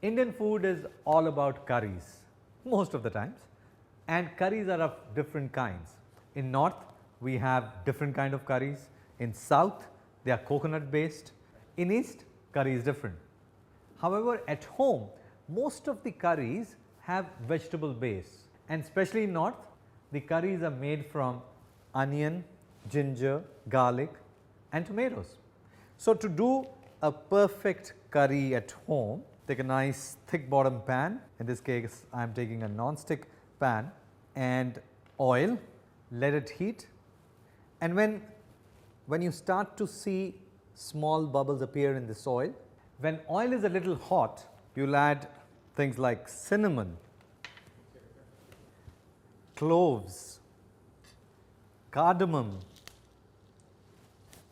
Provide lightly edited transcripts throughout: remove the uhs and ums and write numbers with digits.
Indian food is all about curries most of the times, and curries are of different kinds. In north we have different kind of curries, in south they are coconut based, in east curry is different. However, at home most of the curries have vegetable base, and especially in north the curries are made from onion, ginger, garlic and tomatoes. So, to do a perfect curry at home, take a nice thick bottom pan, in this case I am taking a non-stick pan, and oil, let it heat, and when you start to see small bubbles appear in this oil, when oil is a little hot, you will add things like cinnamon, cloves, cardamom.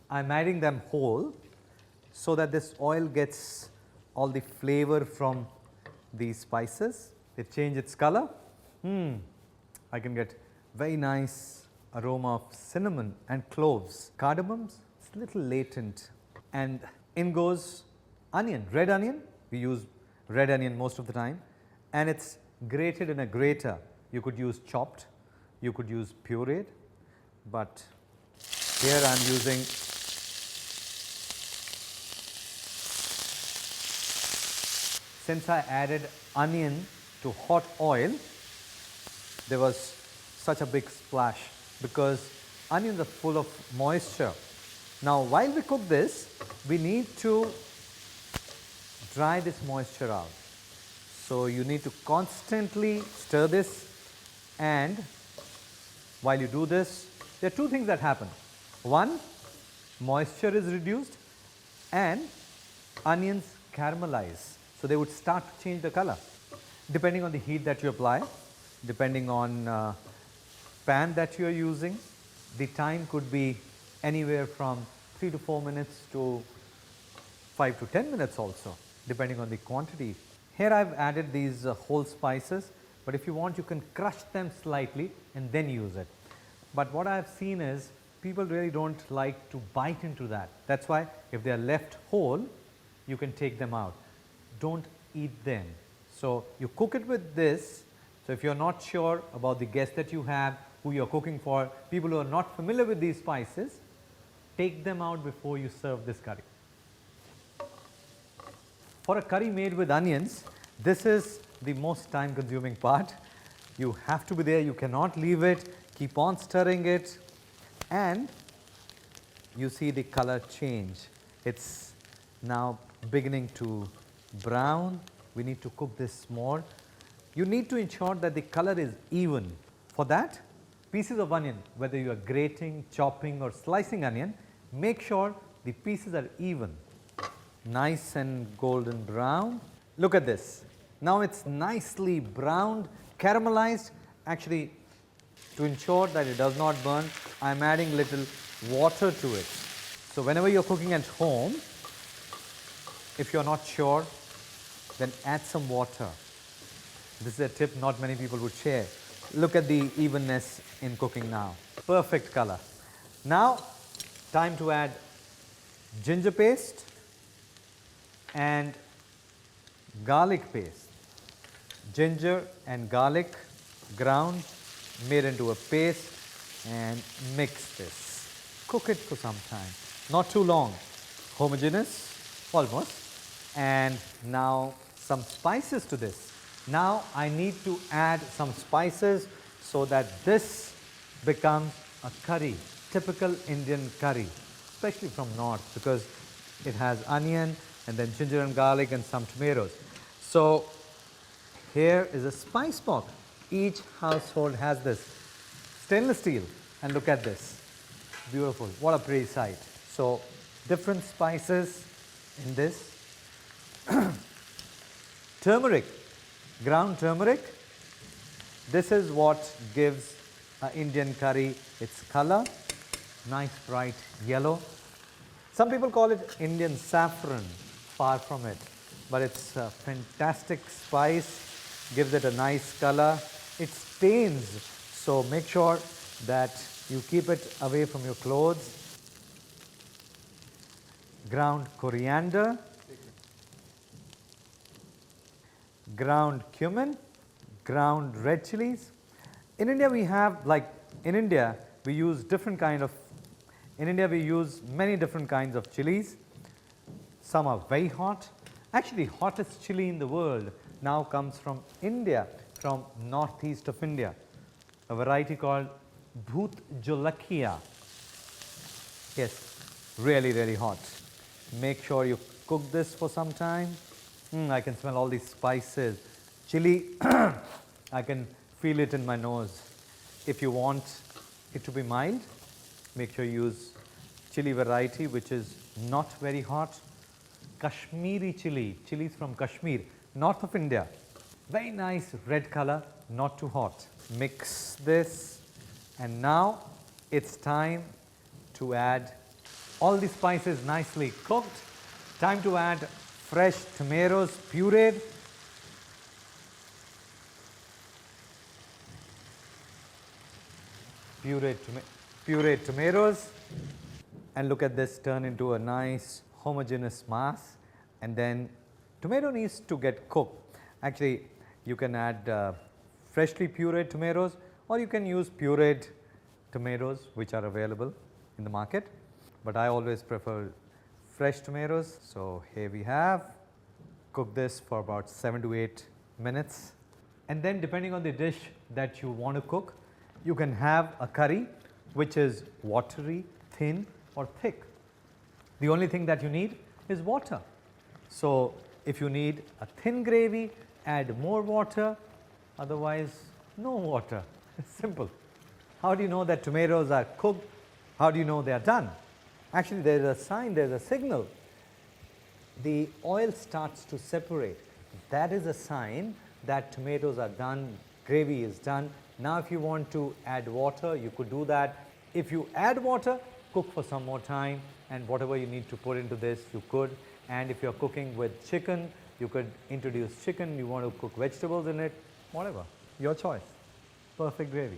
I am adding them whole so that this oil gets all the flavor from these spices. They change its color. I can get very nice aroma of cinnamon and cloves. Cardamoms, it's a little latent, and in goes onion, red onion. We use red onion most of the time, and it's grated in a grater. You could use chopped, you could use pureed, but here I am using since I added onion to hot oil, there was such a big splash because onions are full of moisture. Now, while we cook this, we need to dry this moisture out. So, you need to constantly stir this, and while you do this, there are two things that happen. One, moisture is reduced and onions caramelize. So, they would start to change the color depending on the heat that you apply, depending on pan that you are using. The time could be anywhere from 3 to 4 minutes to 5 to 10 minutes also, depending on the quantity. Here I have added these whole spices, but if you want you can crush them slightly and then use it. But what I have seen is people really do not like to bite into that. That is why if they are left whole, you can take them out. Do not eat them. So, you cook it with this. So, if you are not sure about the guest that you have, who you are cooking for, people who are not familiar with these spices, take them out before you serve this curry. For a curry made with onions, this is the most time consuming part. You have to be there, you cannot leave it, keep on stirring it, and you see the color change. It is now beginning to brown. We need to cook this more. You need to ensure that the color is even. For that, pieces of onion, whether you are grating, chopping or slicing onion, make sure the pieces are even, nice and golden brown. Look at this. Now it is nicely browned, caramelized. Actually, to ensure that it does not burn, I am adding little water to it. So, whenever you are cooking at home, if you are not sure, then add some water. This is a tip not many people would share. Look at the evenness in cooking now. Perfect color. Now, time to add ginger paste and garlic paste. Ginger and garlic ground, made into a paste, and mix this. Cook it for some time, not too long. Homogeneous, almost. And now some spices to this. Now I need to add some spices so that this becomes a curry, typical Indian curry, especially from north, because it has onion and then ginger and garlic and some tomatoes. So here is a spice box. Each household has this, stainless steel, and look at this, beautiful, what a pretty sight. So different spices in this. Turmeric, ground turmeric, this is what gives an Indian curry its color, nice bright yellow. Some people call it Indian saffron, far from it, but it's a fantastic spice, gives it a nice color. It stains, so make sure that you keep it away from your clothes. Ground coriander, ground cumin, ground red chilies. In India we have, like in India we use different kind of, in India we use many different kinds of chilies. Some are very hot. Actually, hottest chili in the world now comes from India, from northeast of India, a variety called Bhoot Jolakia. Yes, really, really hot. Make sure you cook this for some time. I can smell all these spices. Chili, I can feel it in my nose. If you want it to be mild, make sure you use chili variety which is not very hot. Kashmiri chili, chilies from Kashmir, north of India. Very nice red color, not too hot. Mix this, and now it's time to add all the spices nicely cooked. Time to add fresh tomatoes pureed. Pureed tomatoes, and look at this turn into a nice homogeneous mass. And then tomato needs to get cooked. Actually, you can add freshly pureed tomatoes, or you can use pureed tomatoes which are available in the market, but I always prefer fresh tomatoes. So here we have, cook this for about 7 to 8 minutes, and then depending on the dish that you want to cook, you can have a curry which is watery, thin or thick. The only thing that you need is water. So if you need a thin gravy, add more water, otherwise no water. It's simple. How do you know that tomatoes are cooked? How do you know they are done? Actually, there is a sign, there is a signal. The oil starts to separate. That is a sign that tomatoes are done, gravy is done. Now if you want to add water, you could do that. If you add water, cook for some more time, and whatever you need to put into this, you could. And if you are cooking with chicken, you could introduce chicken. You want to cook vegetables in it, whatever, your choice. Perfect gravy.